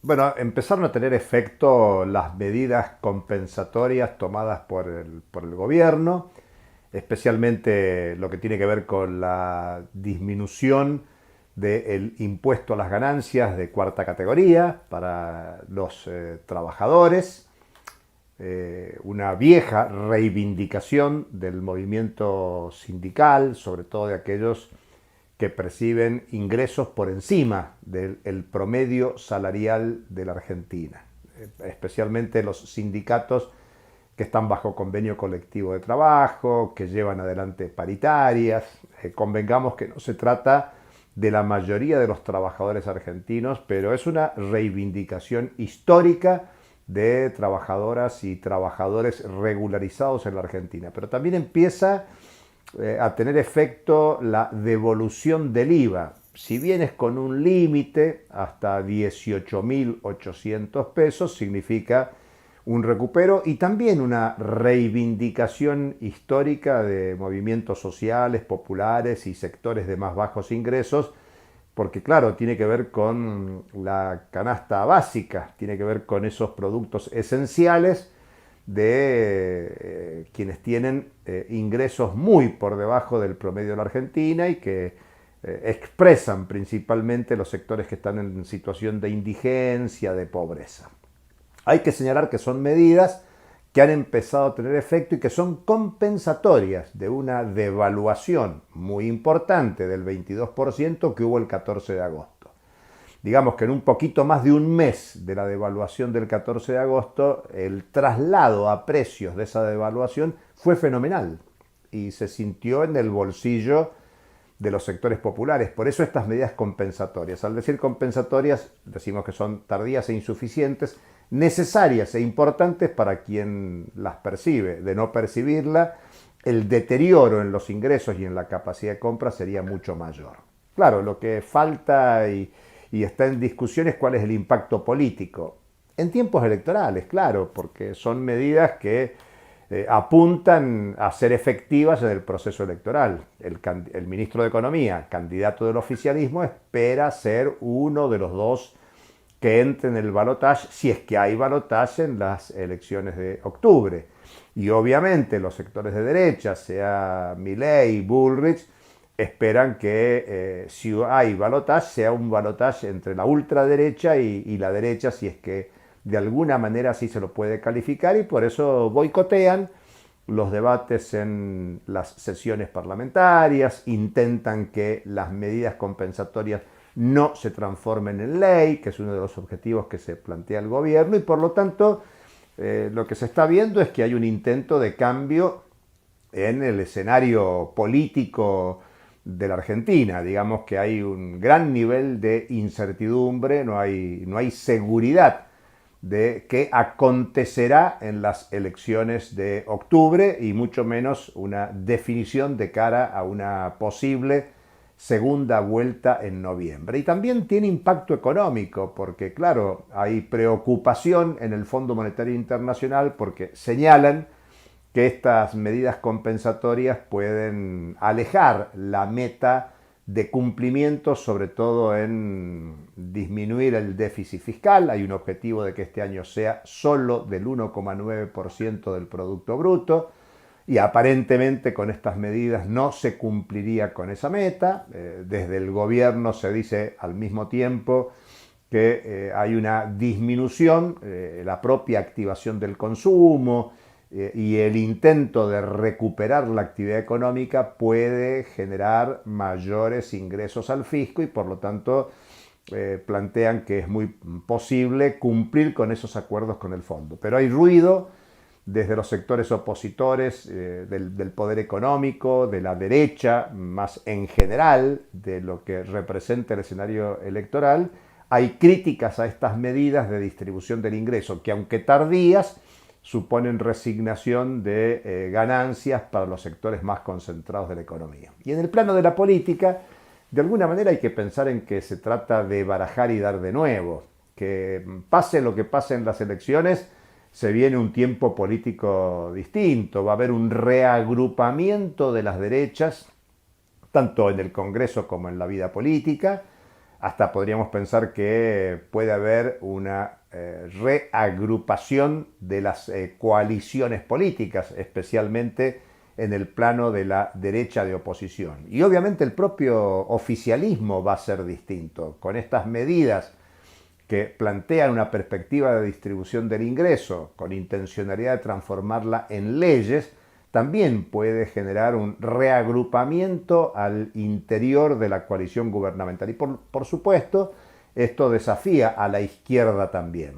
Bueno, empezaron a tener efecto las medidas compensatorias tomadas por el gobierno, especialmente lo que tiene que ver con la disminución del impuesto a las ganancias de cuarta categoría para los trabajadores, una vieja reivindicación del movimiento sindical, sobre todo de aquellos que perciben ingresos por encima del promedio salarial de la Argentina, especialmente los sindicatos que están bajo convenio colectivo de trabajo, que llevan adelante paritarias. Convengamos que no se trata de la mayoría de los trabajadores argentinos, pero es una reivindicación histórica de trabajadoras y trabajadores regularizados en la Argentina. Pero también empieza a tener efecto la devolución del IVA. Si bien es con un límite hasta 18.800 pesos, significa un recupero y también una reivindicación histórica de movimientos sociales, populares y sectores de más bajos ingresos, porque claro, tiene que ver con la canasta básica, tiene que ver con esos productos esenciales de quienes tienen ingresos muy por debajo del promedio de la Argentina y que expresan principalmente los sectores que están en situación de indigencia, de pobreza. Hay que señalar que son medidas que han empezado a tener efecto y que son compensatorias de una devaluación muy importante del 22% que hubo el 14 de agosto. Digamos que en un poquito más de un mes de la devaluación del 14 de agosto, el traslado a precios de esa devaluación fue fenomenal y se sintió en el bolsillo de los sectores populares. Por eso estas medidas compensatorias. Al decir compensatorias, decimos que son tardías e insuficientes, necesarias e importantes para quien las percibe. De no percibirla, el deterioro en los ingresos y en la capacidad de compra sería mucho mayor. Claro, lo que falta y está en discusión es cuál es el impacto político. En tiempos electorales, claro, porque son medidas que apuntan a ser efectivas en el proceso electoral. El ministro de Economía, candidato del oficialismo, espera ser uno de los dos que entre en el balotaje, si es que hay balotaje en las elecciones de octubre. Y obviamente los sectores de derecha, sea Milei, Bullrich, esperan que si hay balotaje, sea un balotaje entre la ultraderecha y la derecha, si es que de alguna manera así se lo puede calificar, y por eso boicotean los debates en las sesiones parlamentarias, intentan que las medidas compensatorias no se transformen en ley, que es uno de los objetivos que se plantea el gobierno, y por lo tanto lo que se está viendo es que hay un intento de cambio en el escenario político de la Argentina. Digamos que hay un gran nivel de incertidumbre, no hay seguridad de qué acontecerá en las elecciones de octubre y mucho menos una definición de cara a una posible segunda vuelta en noviembre. Y también tiene impacto económico porque, claro, hay preocupación en el Fondo Monetario Internacional porque señalan que estas medidas compensatorias pueden alejar la meta de cumplimiento, sobre todo en disminuir el déficit fiscal. Hay un objetivo de que este año sea solo del 1,9% del Producto Bruto y aparentemente con estas medidas no se cumpliría con esa meta. Desde el gobierno se dice al mismo tiempo que hay una disminución, la propia activación del consumo, y el intento de recuperar la actividad económica puede generar mayores ingresos al fisco y por lo tanto plantean que es muy posible cumplir con esos acuerdos con el fondo. Pero hay ruido desde los sectores opositores del poder económico, de la derecha más en general, de lo que representa el escenario electoral. Hay críticas a estas medidas de distribución del ingreso que, aunque tardías, suponen resignación de ganancias para los sectores más concentrados de la economía. Y en el plano de la política, de alguna manera hay que pensar en que se trata de barajar y dar de nuevo, que pase lo que pase en las elecciones, se viene un tiempo político distinto, va a haber un reagrupamiento de las derechas, tanto en el Congreso como en la vida política. hasta podríamos pensar que puede haber una reagrupación de las coaliciones políticas, especialmente en el plano de la derecha de oposición. Y obviamente el propio oficialismo va a ser distinto. Con estas medidas que plantean una perspectiva de distribución del ingreso con intencionalidad de transformarla en leyes, también puede generar un reagrupamiento al interior de la coalición gubernamental. Y por supuesto, esto desafía a la izquierda también.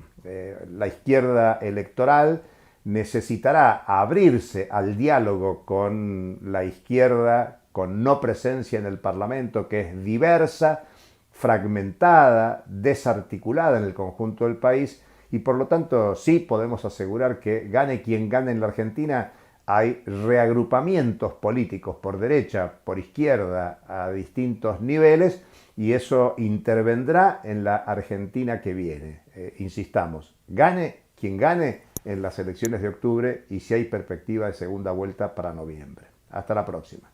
La izquierda electoral necesitará abrirse al diálogo con la izquierda con no presencia en el Parlamento, que es diversa, fragmentada, desarticulada en el conjunto del país, y por lo tanto sí podemos asegurar que gane quien gane en la Argentina, hay reagrupamientos políticos por derecha, por izquierda, a distintos niveles, y eso intervendrá en la Argentina que viene. Insistamos, gane quien gane en las elecciones de octubre y si hay perspectiva de segunda vuelta para noviembre. Hasta la próxima.